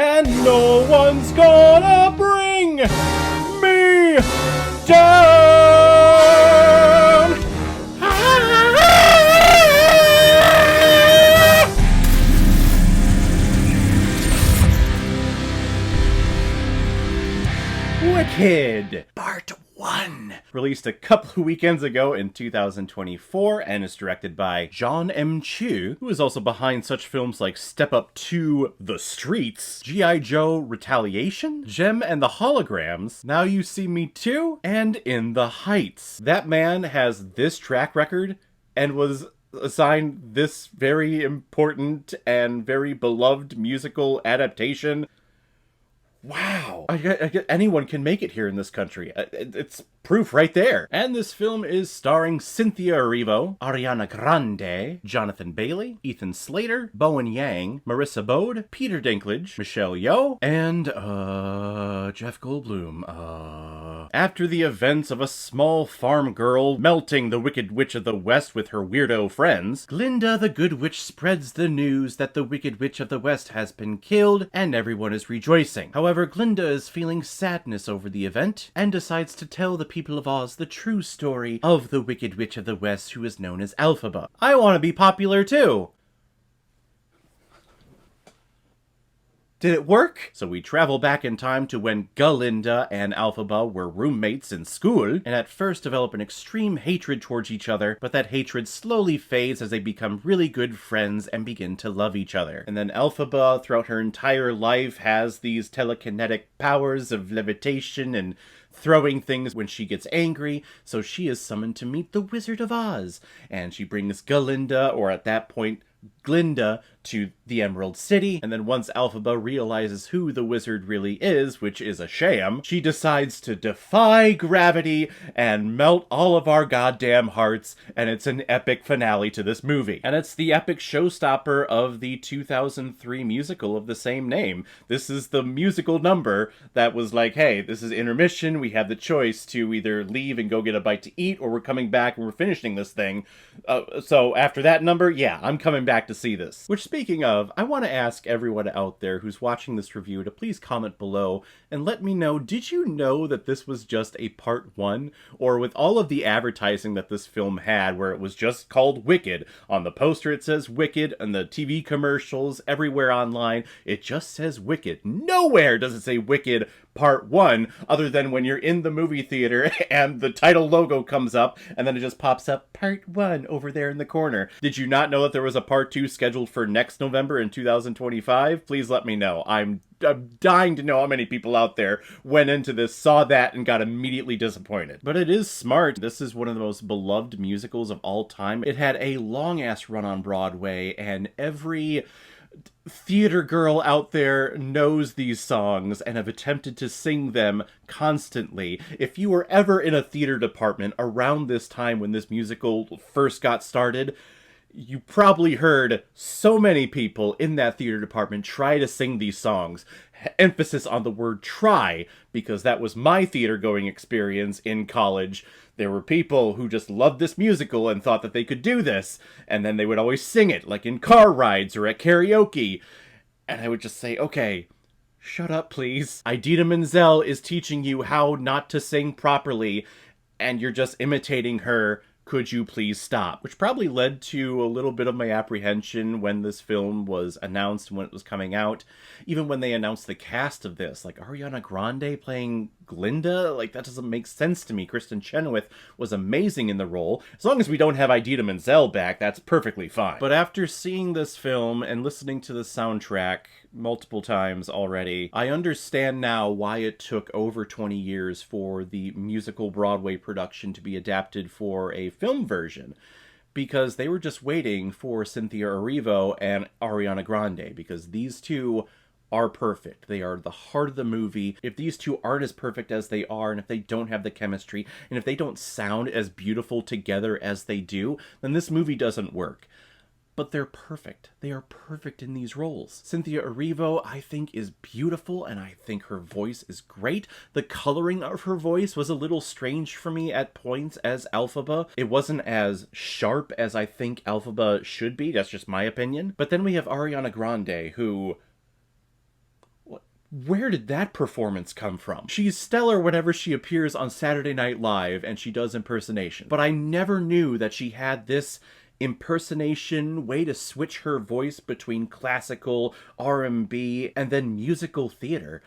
and no one's gonna bring me down. Wicked Part 1, released a couple of weekends ago in 2024, and is directed by Jon M, who is also behind such films like Step Up 2, The Streets, G.I. Joe Retaliation, Jem and the Holograms, Now You See Me Too, and In the Heights. That man has this track record and was assigned this very important and very beloved musical adaptation. Wow. I get anyone can make it here in this country. It's proof right there. And this film is starring Cynthia Erivo, Ariana Grande, Jonathan Bailey, Ethan Slater, Bowen Yang, Marissa Bode, Peter Dinklage, Michelle Yeoh, and, Jeff Goldblum. After the events of a small farm girl melting the Wicked Witch of the West with her weirdo friends, Glinda the Good Witch spreads the news that the Wicked Witch of the West has been killed, and everyone is rejoicing. However, Glinda is feeling sadness over the event, and decides to tell the people of Oz the true story of the Wicked Witch of the West, who is known as Elphaba. I want to be popular too! Did it work? So we travel back in time to when Glinda and Elphaba were roommates in school, and at first develop an extreme hatred towards each other, but that hatred slowly fades as they become really good friends and begin to love each other. And then Elphaba, throughout her entire life, has these telekinetic powers of levitation and throwing things when she gets angry, so she is summoned to meet the Wizard of Oz, and she brings Glinda, or at that point, Glinda, to the Emerald City, and then once Elphaba realizes who the wizard really is, which is a sham, she decides to defy gravity and melt all of our goddamn hearts, and it's an epic finale to this movie. And it's the epic showstopper of the 2003 musical of the same name. This is the musical number that was like, hey, this is intermission, we have the choice to either leave and go get a bite to eat, or we're coming back and we're finishing this thing. So after that number, yeah, I'm coming back to see this. Which, speaking of, I want to ask everyone out there who's watching this review to please comment below and let me know, did you know that this was just a part 1? Or with all of the advertising that this film had, where it was just called Wicked, on the poster it says Wicked, and the TV commercials, everywhere online, it just says Wicked. Nowhere does it say Wicked Part 1, other than when you're in the movie theater and the title logo comes up, and then it just pops up, Part 1, over there in the corner. Did you not know that there was a Part 2 scheduled for next November in 2025? Please let me know. I'm dying to know how many people out there went into this, saw that, and got immediately disappointed. But it is smart. This is one of the most beloved musicals of all time. It had a long-ass run on Broadway, and every theater girl out there knows these songs and have attempted to sing them constantly. If you were ever in a theater department around this time when this musical first got started, you probably heard so many people in that theater department try to sing these songs. Emphasis on the word try, because that was my theater going experience in college. There were people who just loved this musical and thought that they could do this, and then they would always sing it, like in car rides or at karaoke. And I would just say, okay, shut up, please. Idina Menzel is teaching you how not to sing properly, and you're just imitating her. Could you please stop? Which probably led to a little bit of my apprehension when this film was announced, when it was coming out. Even when they announced the cast of this, like Ariana Grande playing Glinda, like that doesn't make sense to me. Kristen Chenoweth was amazing in the role. As long as we don't have Idina Menzel back, that's perfectly fine. But after seeing this film and listening to the soundtrack multiple times already, I understand now why it took over 20 years for the musical Broadway production to be adapted for a film version. Because they were just waiting for Cynthia Erivo and Ariana Grande, because these two are perfect. They are the heart of the movie. If these two aren't as perfect as they are, and if they don't have the chemistry, and if they don't sound as beautiful together as they do, then this movie doesn't work. But they're perfect. They are perfect in these roles. Cynthia Erivo, I think, is beautiful, and I think her voice is great. The coloring of her voice was a little strange for me at points as Elphaba. It wasn't as sharp as I think Elphaba should be. That's just my opinion. But then we have Ariana Grande, who... Where did that performance come from? She's stellar whenever she appears on Saturday Night Live and she does impersonation. But I never knew that she had this impersonation way to switch her voice between classical, R&B, and then musical theater.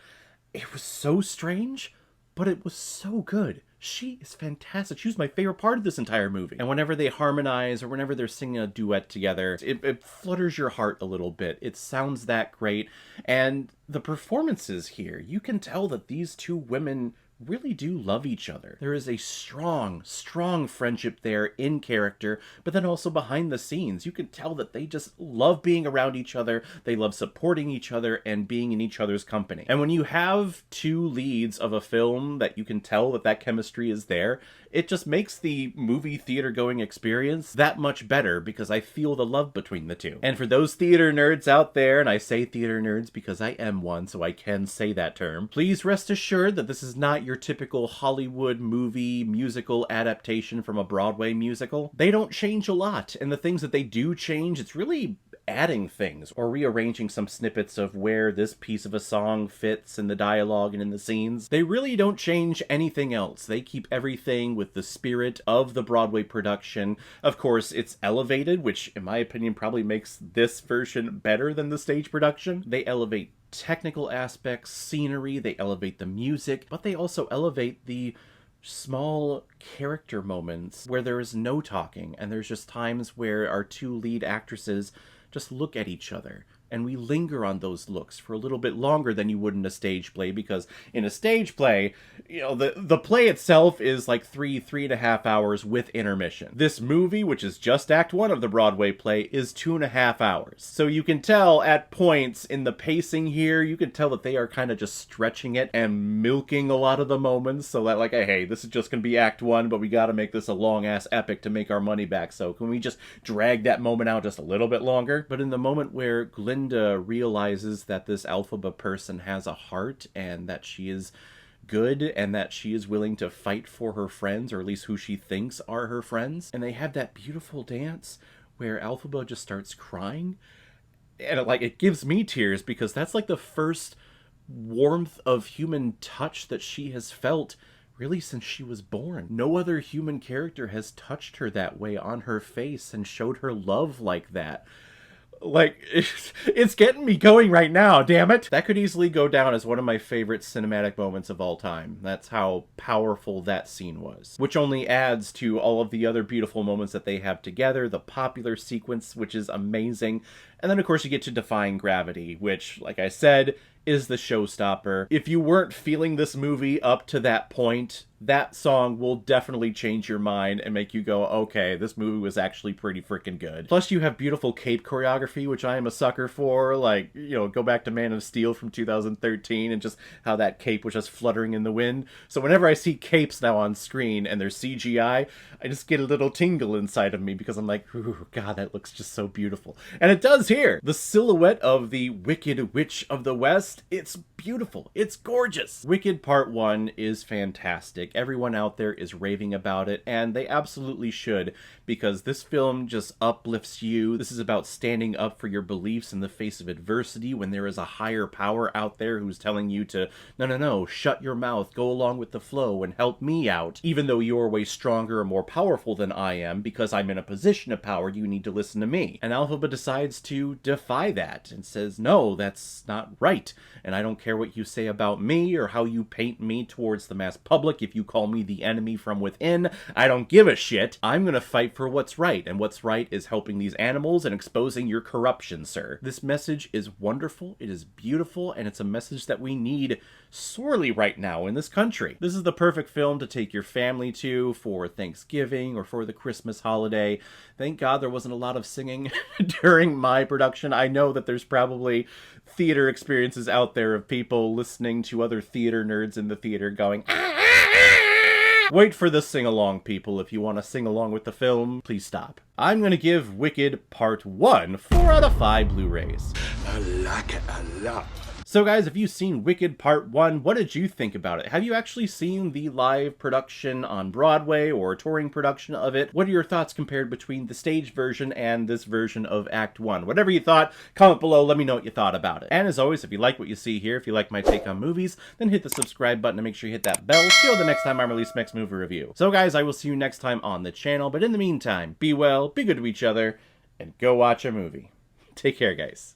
It was so strange, but it was so good. She is fantastic. She was my favorite part of this entire movie. And whenever they harmonize or whenever they're singing a duet together, it flutters your heart a little bit. It sounds that great. And the performances here, you can tell that these two women really do love each other. There is a strong, strong friendship there in character, but then also behind the scenes. You can tell that they just love being around each other, they love supporting each other, and being in each other's company. And when you have two leads of a film that you can tell that that chemistry is there, it just makes the movie theater going experience that much better because I feel the love between the two. And for those theater nerds out there, and I say theater nerds because I am one, so I can say that term, please rest assured that this is not your typical Hollywood movie musical adaptation from a Broadway musical. They don't change a lot, and the things that they do change, it's really adding things or rearranging some snippets of where this piece of a song fits in the dialogue and in the scenes. They really don't change anything else. They keep everything with the spirit of the Broadway production. Of course, it's elevated, which in my opinion probably makes this version better than the stage production. They elevate technical aspects, scenery, they elevate the music, but they also elevate the small character moments where there is no talking, and there's just times where our two lead actresses just look at each other, and we linger on those looks for a little bit longer than you would in a stage play, because in a stage play, you know, the play itself is like 3.5 hours with intermission. This movie, which is just Act 1 of the Broadway play, is 2.5 hours. So you can tell at points in the pacing here, you can tell that they are kind of just stretching it and milking a lot of the moments, so that like, hey, this is just gonna be Act 1, but we gotta make this a long-ass epic to make our money back, so can we just drag that moment out just a little bit longer? But in the moment where Glinda realizes that this Elphaba person has a heart and that she is good and that she is willing to fight for her friends, or at least who she thinks are her friends, and they have that beautiful dance where Elphaba just starts crying, and it gives me tears because that's like the first warmth of human touch that she has felt really since she was born. No other human character has touched her that way on her face and showed her love like that. Like, it's getting me going right now, damn it! That could easily go down as one of my favorite cinematic moments of all time. That's how powerful that scene was. Which only adds to all of the other beautiful moments that they have together, the popular sequence, which is amazing. And then, of course, you get to Defying Gravity, which, like I said, is the showstopper. If you weren't feeling this movie up to that point, that song will definitely change your mind and make you go, okay, this movie was actually pretty freaking good. Plus, you have beautiful cape choreography, which I am a sucker for. Like, you know, go back to Man of Steel from 2013 and just how that cape was just fluttering in the wind. So whenever I see capes now on screen and they're CGI, I just get a little tingle inside of me because I'm like, ooh, God, that looks just so beautiful. And it does here. The silhouette of the Wicked Witch of the West, it's beautiful. It's gorgeous. Wicked Part 1 is fantastic. Everyone out there is raving about it, and they absolutely should, because this film just uplifts you. This is about standing up for your beliefs in the face of adversity when there is a higher power out there who's telling you to, no, shut your mouth, go along with the flow, and help me out. Even though you're way stronger and more powerful than I am, because I'm in a position of power, you need to listen to me. And Elphaba decides to defy that and says, no, that's not right, and I don't care what you say about me or how you paint me towards the mass public. If you call me the enemy from within, I don't give a shit. I'm gonna fight for what's right, and what's right is helping these animals and exposing your corruption, sir. This message is wonderful, it is beautiful, and it's a message that we need sorely right now in this country. This is the perfect film to take your family to for Thanksgiving or for the Christmas holiday. Thank God there wasn't a lot of singing during my production. I know that there's probably theater experiences out there of people listening to other theater nerds in the theater going, wait for the sing-along, people. If you want to sing along with the film, please stop. I'm going to give Wicked Part 1 4 out of 5 Blu-rays. I like it a lot. So So guys, if you've seen Wicked Part 1, what did you think about it? Have you actually seen the live production on Broadway or touring production of it? What are your thoughts compared between the stage version and this version of Act 1? Whatever you thought, comment below, let me know what you thought about it. And as always, if you like what you see here, if you like my take on movies, then hit the subscribe button and make sure you hit that bell so the next time I release next movie review. So guys, I will see you next time on the channel, but in the meantime, be well, be good to each other, and go watch a movie. Take care, guys.